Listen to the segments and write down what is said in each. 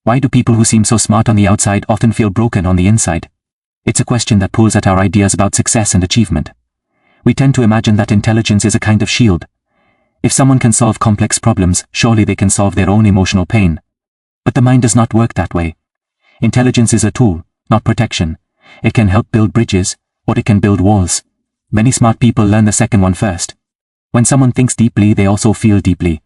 Why do people who seem so smart on the outside often feel broken on the inside? It's a question that pulls at our ideas about success and achievement. We tend to imagine that intelligence is a kind of shield. If someone can solve complex problems, surely they can solve their own emotional pain. But the mind does not work that way. Intelligence is a tool, not protection. It can help build bridges, or it can build walls. Many smart people learn the second one first. When someone thinks deeply, they also feel deeply.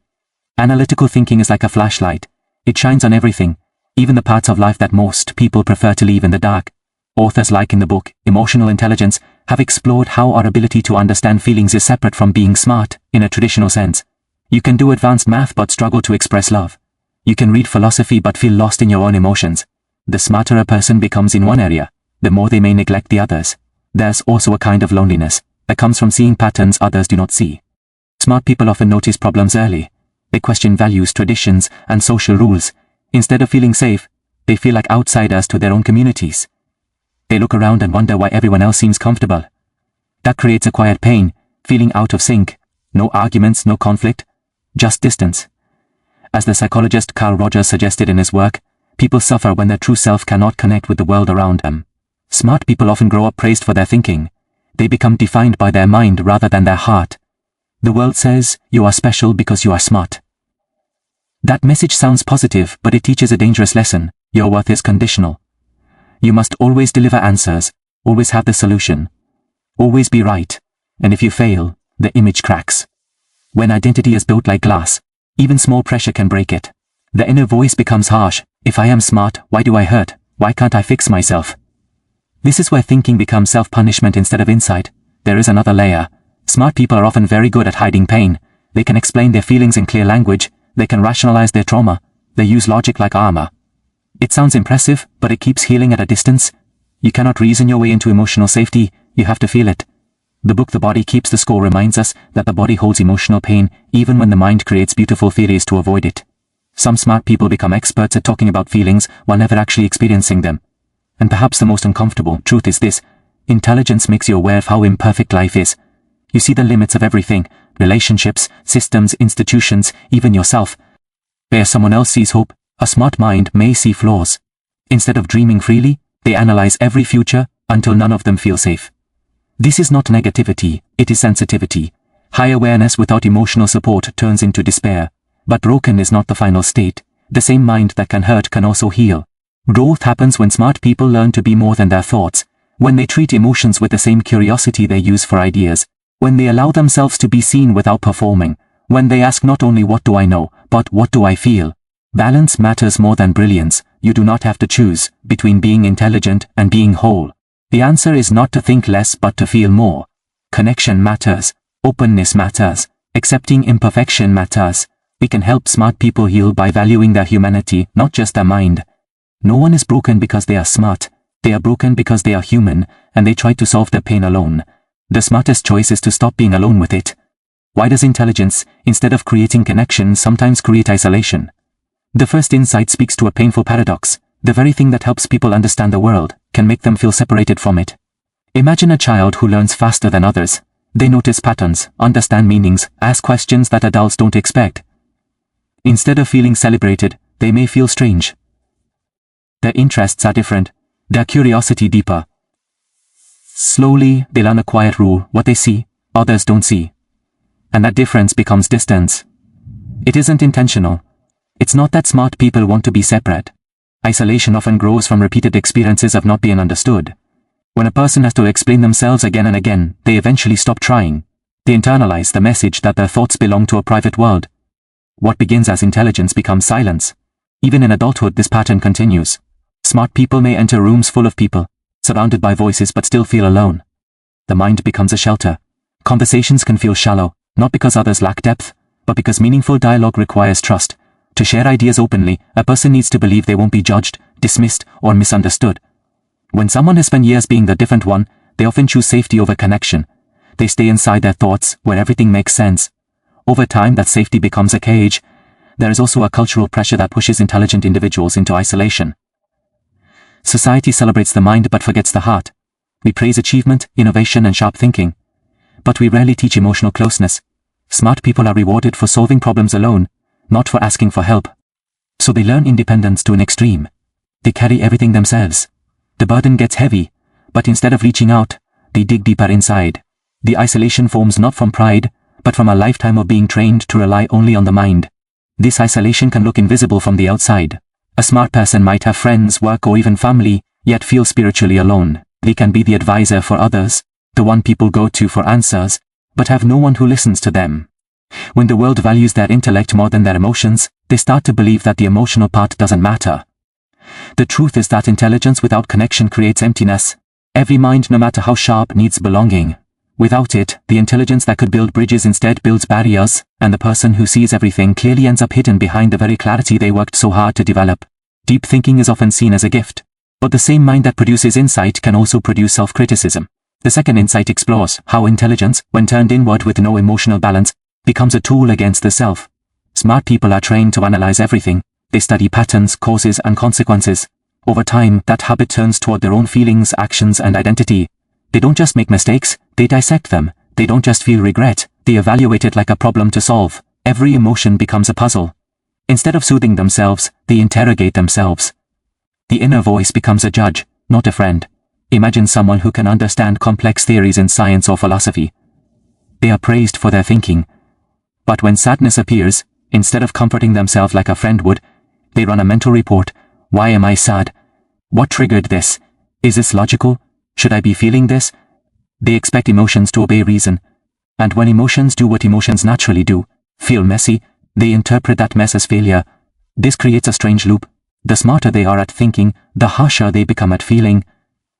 Analytical thinking is like a flashlight. It shines on everything, even the parts of life that most people prefer to leave in the dark. Authors like in the book, Emotional Intelligence, have explored how our ability to understand feelings is separate from being smart, in a traditional sense. You can do advanced math but struggle to express love. You can read philosophy but feel lost in your own emotions. The smarter a person becomes in one area, the more they may neglect the others. There's also a kind of loneliness that comes from seeing patterns others do not see. Smart people often notice problems early. They question values, traditions, and social rules. Instead of feeling safe, they feel like outsiders to their own communities. They look around and wonder why everyone else seems comfortable. That creates a quiet pain, feeling out of sync. No arguments, no conflict, just distance. As the psychologist Carl Rogers suggested in his work, people suffer when their true self cannot connect with the world around them. Smart people often grow up praised for their thinking. They become defined by their mind rather than their heart. The world says, you are special because you are smart. That message sounds positive, but it teaches a dangerous lesson. Your worth is conditional. You must always deliver answers, always have the solution, always be right, and if you fail, the image cracks. When identity is built like glass, even small pressure can break it. The inner voice becomes harsh. If I am smart, why do I hurt? Why can't I fix myself? This is where thinking becomes self-punishment instead of insight. There is another layer. Smart people are often very good at hiding pain. They can explain their feelings in clear language. They can rationalize their trauma. They use logic like armor. It sounds impressive, but it keeps healing at a distance. You cannot reason your way into emotional safety. You have to feel it. The book The Body Keeps the Score reminds us that the body holds emotional pain even when the mind creates beautiful theories to avoid it. Some smart people become experts at talking about feelings while never actually experiencing them. And perhaps the most uncomfortable truth is this: intelligence makes you aware of how imperfect life is. You see the limits of everything: relationships, systems, institutions, even yourself. Where someone else sees hope, a smart mind may see flaws. Instead of dreaming freely, they analyze every future until none of them feel safe. This is not negativity, it is sensitivity. High awareness without emotional support turns into despair. But broken is not the final state. The same mind that can hurt can also heal. Growth happens when smart people learn to be more than their thoughts, when they treat emotions with the same curiosity they use for ideas, when they allow themselves to be seen without performing, when they ask not only what do I know, but what do I feel. Balance matters more than brilliance. You do not have to choose between being intelligent and being whole. The answer is not to think less but to feel more. Connection matters. Openness matters. Accepting imperfection matters. We can help smart people heal by valuing their humanity, not just their mind. No one is broken because they are smart. They are broken because they are human, and they try to solve their pain alone. The smartest choice is to stop being alone with it. Why does intelligence, instead of creating connection, sometimes create isolation? The first insight speaks to a painful paradox. The very thing that helps people understand the world can make them feel separated from it. Imagine a child who learns faster than others. They notice patterns, understand meanings, ask questions that adults don't expect. Instead of feeling celebrated, they may feel strange. Their interests are different, their curiosity deeper. Slowly, they learn a quiet rule: what they see, others don't see. And that difference becomes distance. It isn't intentional. It's not that smart people want to be separate. Isolation often grows from repeated experiences of not being understood. When a person has to explain themselves again and again, they eventually stop trying. They internalize the message that their thoughts belong to a private world. What begins as intelligence becomes silence. Even in adulthood, this pattern continues. Smart people may enter rooms full of people, surrounded by voices, but still feel alone. The mind becomes a shelter. Conversations can feel shallow, not because others lack depth, but because meaningful dialogue requires trust. To share ideas openly, a person needs to believe they won't be judged, dismissed, or misunderstood. When someone has spent years being the different one, they often choose safety over connection. They stay inside their thoughts, where everything makes sense. Over time, that safety becomes a cage. There is also a cultural pressure that pushes intelligent individuals into isolation. Society celebrates the mind but forgets the heart. We praise achievement, innovation, and sharp thinking. But we rarely teach emotional closeness. Smart people are rewarded for solving problems alone, not for asking for help. So they learn independence to an extreme. They carry everything themselves. The burden gets heavy, but instead of reaching out, they dig deeper inside. The isolation forms not from pride, but from a lifetime of being trained to rely only on the mind. This isolation can look invisible from the outside. A smart person might have friends, work, or even family, yet feel spiritually alone. They can be the advisor for others, the one people go to for answers, but have no one who listens to them. When the world values their intellect more than their emotions, they start to believe that the emotional part doesn't matter. The truth is that intelligence without connection creates emptiness. Every mind, no matter how sharp, needs belonging. Without it, the intelligence that could build bridges instead builds barriers, and the person who sees everything clearly ends up hidden behind the very clarity they worked so hard to develop. Deep thinking is often seen as a gift, but the same mind that produces insight can also produce self-criticism. The second insight explores how intelligence, when turned inward with no emotional balance, becomes a tool against the self. Smart people are trained to analyze everything. They study patterns, causes, and consequences. Over time, that habit turns toward their own feelings, actions, and identity. They don't just make mistakes, they dissect them. They don't just feel regret, they evaluate it like a problem to solve. Every emotion becomes a puzzle. Instead of soothing themselves, they interrogate themselves. The inner voice becomes a judge, not a friend. Imagine someone who can understand complex theories in science or philosophy. They are praised for their thinking. But when sadness appears, instead of comforting themselves like a friend would, they run a mental report. Why am I sad? What triggered this? Is this logical? Should I be feeling this? They expect emotions to obey reason. And when emotions do what emotions naturally do, feel messy, they interpret that mess as failure. This creates a strange loop. The smarter they are at thinking, the harsher they become at feeling.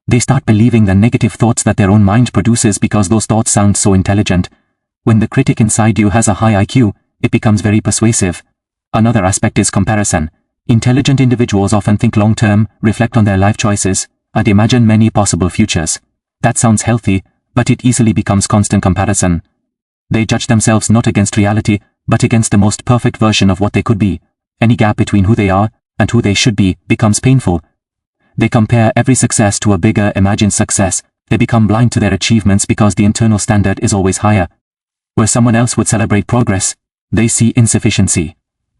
They start believing the negative thoughts that their own mind produces because those thoughts sound so intelligent. When the critic inside you has a high IQ, it becomes very persuasive. Another aspect is comparison. Intelligent individuals often think long-term, reflect on their life choices, and imagine many possible futures. That sounds healthy, but it easily becomes constant comparison. They judge themselves not against reality, but against the most perfect version of what they could be. Any gap between who they are and who they should be becomes painful. They compare every success to a bigger imagined success. They become blind to their achievements because the internal standard is always higher. Where someone else would celebrate progress, they see insufficiency.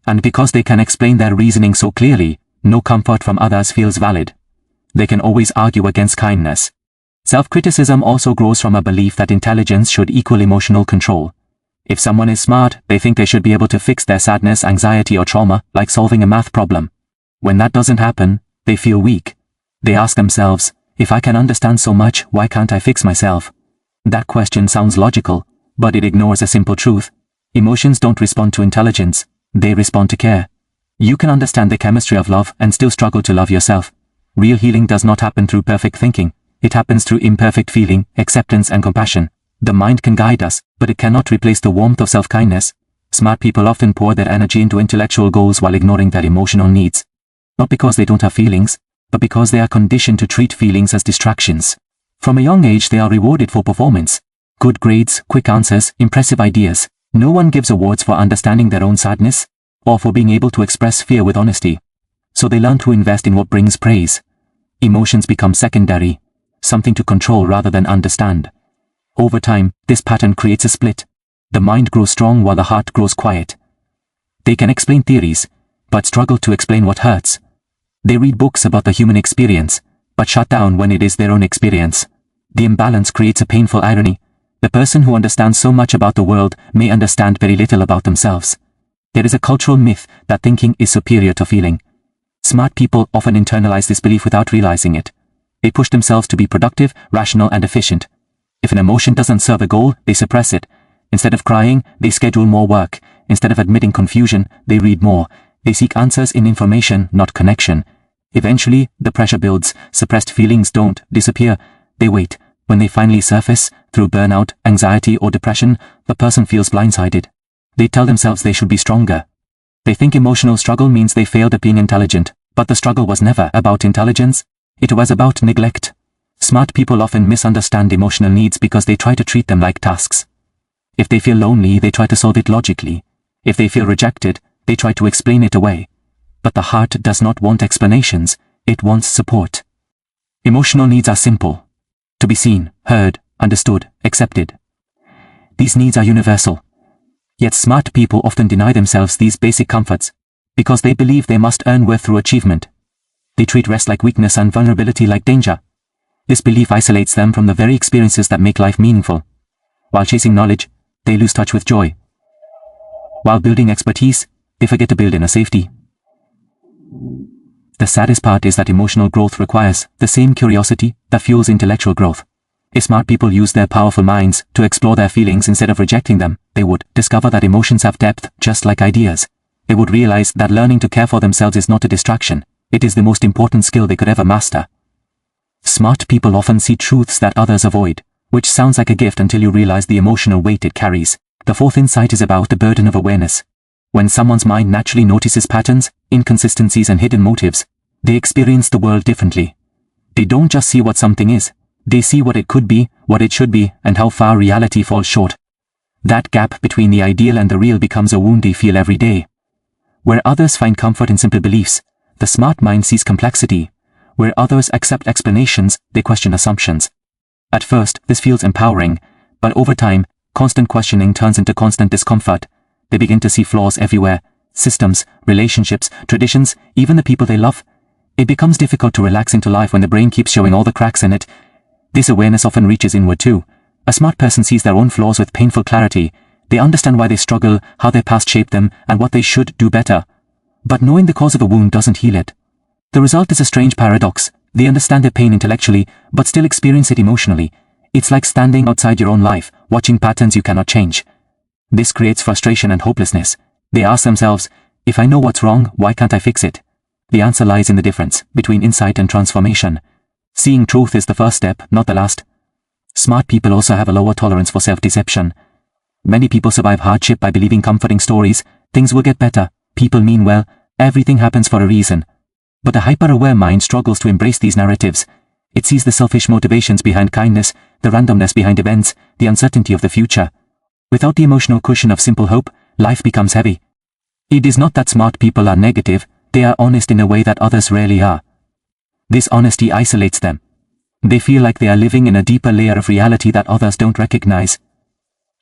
And because they can explain their reasoning so clearly, no comfort from others feels valid. They can always argue against kindness. Self-criticism also grows from a belief that intelligence should equal emotional control. If someone is smart, they think they should be able to fix their sadness, anxiety, or trauma, like solving a math problem. When that doesn't happen, they feel weak. They ask themselves, if I can understand so much, why can't I fix myself? That question sounds logical, but it ignores a simple truth. Emotions don't respond to intelligence, they respond to care. You can understand the chemistry of love and still struggle to love yourself. Real healing does not happen through perfect thinking. It happens through imperfect feeling, acceptance, and compassion. The mind can guide us, but it cannot replace the warmth of self-kindness. Smart people often pour their energy into intellectual goals while ignoring their emotional needs. Not because they don't have feelings, but because they are conditioned to treat feelings as distractions. From a young age, they are rewarded for performance. Good grades, quick answers, impressive ideas. No one gives awards for understanding their own sadness, or for being able to express fear with honesty. So they learn to invest in what brings praise. Emotions become secondary, something to control rather than understand. Over time, this pattern creates a split. The mind grows strong while the heart grows quiet. They can explain theories, but struggle to explain what hurts. They read books about the human experience, but shut down when it is their own experience. The imbalance creates a painful irony. The person who understands so much about the world may understand very little about themselves. There is a cultural myth that thinking is superior to feeling. Smart people often internalize this belief without realizing it. They push themselves to be productive, rational, and efficient. If an emotion doesn't serve a goal, they suppress it. Instead of crying, they schedule more work. Instead of admitting confusion, they read more. They seek answers in information, not connection. Eventually, the pressure builds. Suppressed feelings don't disappear. They wait. When they finally surface, through burnout, anxiety, or depression, the person feels blindsided. They tell themselves they should be stronger. They think emotional struggle means they failed at being intelligent, but the struggle was never about intelligence. It was about neglect. Smart people often misunderstand emotional needs because they try to treat them like tasks. If they feel lonely, they try to solve it logically. If they feel rejected, they try to explain it away. But the heart does not want explanations, it wants support. Emotional needs are simple. To be seen, heard, understood, accepted. These needs are universal. Yet smart people often deny themselves these basic comforts. because they believe they must earn worth through achievement. They treat rest like weakness and vulnerability like danger. This belief isolates them from the very experiences that make life meaningful. While chasing knowledge, they lose touch with joy. While building expertise, they forget to build inner safety. The saddest part is that emotional growth requires the same curiosity that fuels intellectual growth. If smart people use their powerful minds to explore their feelings instead of rejecting them, they would discover that emotions have depth just like ideas. They would realize that learning to care for themselves is not a distraction. It is the most important skill they could ever master. Smart people often see truths that others avoid, which sounds like a gift until you realize the emotional weight it carries. The fourth insight is about the burden of awareness. When someone's mind naturally notices patterns, inconsistencies and hidden motives, they experience the world differently. They don't just see what something is, they see what it could be, what it should be, and how far reality falls short. That gap between the ideal and the real becomes a wound they feel every day. Where others find comfort in simple beliefs, the smart mind sees complexity. Where others accept explanations, they question assumptions. At first, this feels empowering, but over time, constant questioning turns into constant discomfort. They begin to see flaws everywhere: systems, relationships, traditions, even the people they love. It becomes difficult to relax into life when the brain keeps showing all the cracks in it. This awareness often reaches inward too. A smart person sees their own flaws with painful clarity. They understand why they struggle, how their past shaped them, and what they should do better. But knowing the cause of a wound doesn't heal it. The result is a strange paradox. They understand their pain intellectually, but still experience it emotionally. It's like standing outside your own life, watching patterns you cannot change. This creates frustration and hopelessness. They ask themselves, if I know what's wrong, why can't I fix it? The answer lies in the difference between insight and transformation. Seeing truth is the first step, not the last. Smart people also have a lower tolerance for self-deception. Many people survive hardship by believing comforting stories: things will get better, people mean well, everything happens for a reason. But the hyper-aware mind struggles to embrace these narratives. It sees the selfish motivations behind kindness, the randomness behind events, the uncertainty of the future. Without the emotional cushion of simple hope, life becomes heavy. It is not that smart people are negative, they are honest in a way that others rarely are. This honesty isolates them. They feel like they are living in a deeper layer of reality that others don't recognize.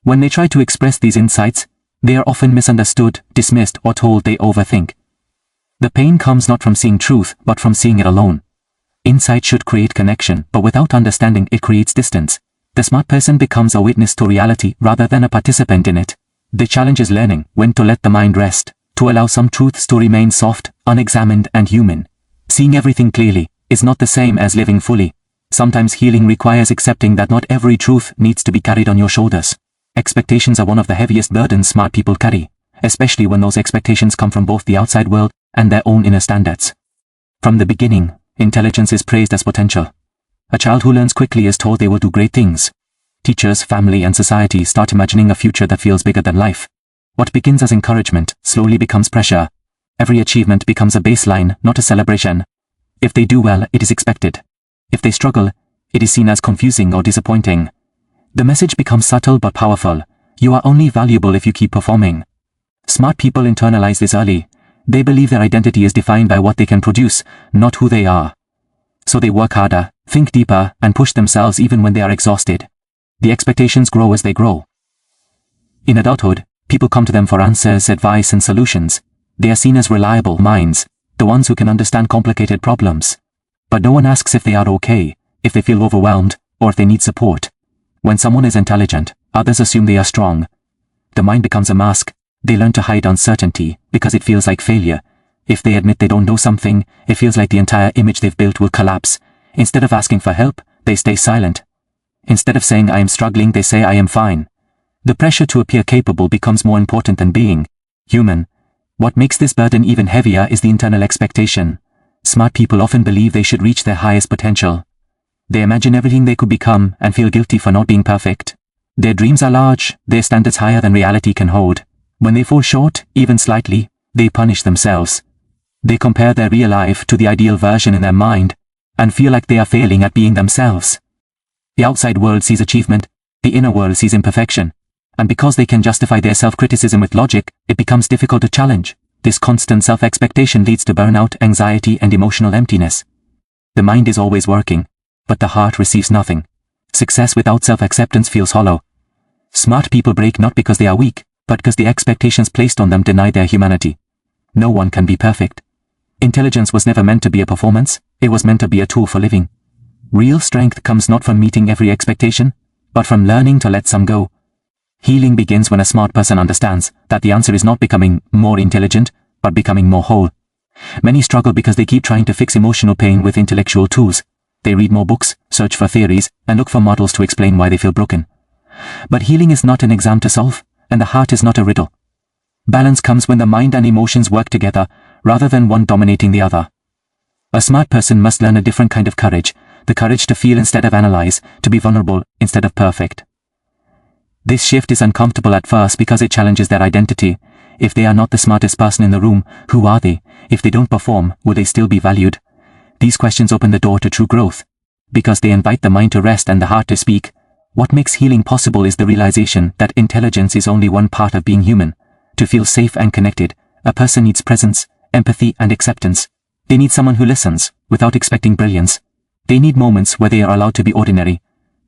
When they try to express these insights, they are often misunderstood, dismissed, or told they overthink. The pain comes not from seeing truth, but from seeing it alone. Insight should create connection, but without understanding, it creates distance. The smart person becomes a witness to reality rather than a participant in it. The challenge is learning when to let the mind rest, to allow some truths to remain soft, unexamined, and human. Seeing everything clearly is not the same as living fully. Sometimes healing requires accepting that not every truth needs to be carried on your shoulders. Expectations are one of the heaviest burdens smart people carry, especially when those expectations come from both the outside world and their own inner standards. From the beginning, intelligence is praised as potential. A child who learns quickly is told they will do great things. Teachers, family, and society start imagining a future that feels bigger than life. What begins as encouragement slowly becomes pressure. Every achievement becomes a baseline, not a celebration. If they do well, it is expected. If they struggle, it is seen as confusing or disappointing. The message becomes subtle but powerful. You are only valuable if you keep performing. Smart people internalize this early. They believe their identity is defined by what they can produce, not who they are. So they work harder, think deeper, and push themselves even when they are exhausted. The expectations grow as they grow. In adulthood, people come to them for answers, advice, and solutions. They are seen as reliable minds, the ones who can understand complicated problems. But no one asks if they are okay, if they feel overwhelmed, or if they need support. When someone is intelligent, others assume they are strong. The mind becomes a mask. They learn to hide uncertainty because it feels like failure. If they admit they don't know something, it feels like the entire image they've built will collapse. Instead of asking for help, they stay silent. Instead of saying I am struggling, they say I am fine. The pressure to appear capable becomes more important than being human. What makes this burden even heavier is the internal expectation. Smart people often believe they should reach their highest potential. They imagine everything they could become and feel guilty for not being perfect. Their dreams are large, their standards higher than reality can hold. When they fall short, even slightly, they punish themselves. They compare their real life to the ideal version in their mind, and feel like they are failing at being themselves. The outside world sees achievement, the inner world sees imperfection, and because they can justify their self-criticism with logic, it becomes difficult to challenge. This constant self-expectation leads to burnout, anxiety, and emotional emptiness. The mind is always working, but the heart receives nothing. Success without self-acceptance feels hollow. Smart people break not because they are weak, but because the expectations placed on them deny their humanity. No one can be perfect. Intelligence was never meant to be a performance, it was meant to be a tool for living. Real strength comes not from meeting every expectation, but from learning to let some go. Healing begins when a smart person understands that the answer is not becoming more intelligent, but becoming more whole. Many struggle because they keep trying to fix emotional pain with intellectual tools. They read more books, search for theories, and look for models to explain why they feel broken. But healing is not an exam to solve, and the heart is not a riddle. Balance comes when the mind and emotions work together, rather than one dominating the other. A smart person must learn a different kind of courage, the courage to feel instead of analyze, to be vulnerable instead of perfect. This shift is uncomfortable at first because it challenges their identity. If they are not the smartest person in the room, who are they? If they don't perform, will they still be valued? These questions open the door to true growth. Because they invite the mind to rest and the heart to speak. What makes healing possible is the realization that intelligence is only one part of being human. To feel safe and connected, a person needs presence, empathy, and acceptance. They need someone who listens, without expecting brilliance. They need moments where they are allowed to be ordinary.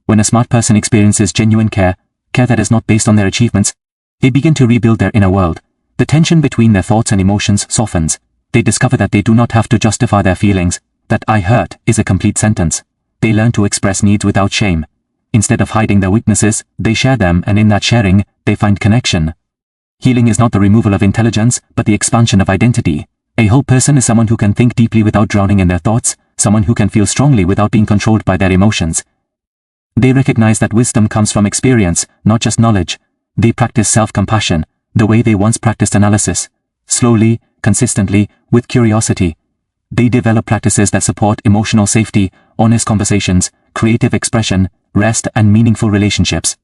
When a smart person experiences genuine care that is not based on their achievements, they begin to rebuild their inner world. The tension between their thoughts and emotions softens. They discover that they do not have to justify their feelings, that "I hurt" is a complete sentence. They learn to express needs without shame. Instead of hiding their weaknesses, they share them, and in that sharing, they find connection. Healing is not the removal of intelligence, but the expansion of identity. A whole person is someone who can think deeply without drowning in their thoughts, someone who can feel strongly without being controlled by their emotions. They recognize that wisdom comes from experience, not just knowledge. They practice self-compassion, the way they once practiced analysis. Slowly, consistently, with curiosity. They develop practices that support emotional safety, honest conversations, creative expression, rest, and meaningful relationships.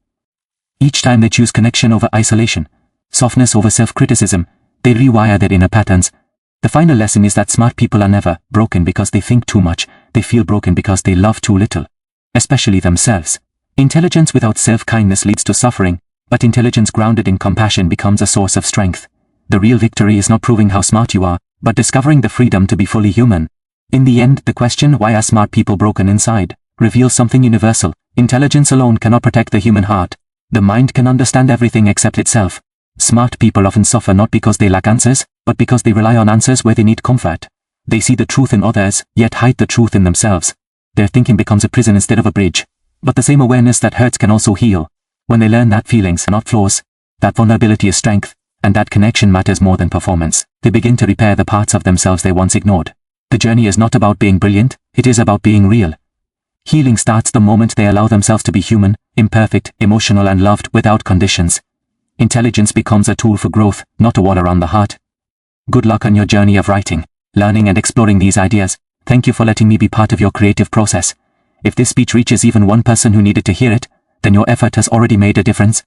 Each time they choose connection over isolation, softness over self-criticism, they rewire their inner patterns. The final lesson is that smart people are never broken because they think too much. They feel broken because they love too little. Especially themselves. Intelligence without self-kindness leads to suffering, but intelligence grounded in compassion becomes a source of strength. The real victory is not proving how smart you are, but discovering the freedom to be fully human. In the end, the question, why are smart people broken inside, reveals something universal. Intelligence alone cannot protect the human heart. The mind can understand everything except itself. Smart people often suffer not because they lack answers, but because they rely on answers where they need comfort. They see the truth in others, yet hide the truth in themselves. Their thinking becomes a prison instead of a bridge. But the same awareness that hurts can also heal. When they learn that feelings are not flaws, that vulnerability is strength, and that connection matters more than performance, they begin to repair the parts of themselves they once ignored. The journey is not about being brilliant, it is about being real. Healing starts the moment they allow themselves to be human, imperfect, emotional, and loved without conditions. Intelligence becomes a tool for growth, not a wall around the heart. Good luck on your journey of writing, learning, and exploring these ideas. Thank you for letting me be part of your creative process. If this speech reaches even one person who needed to hear it, then your effort has already made a difference.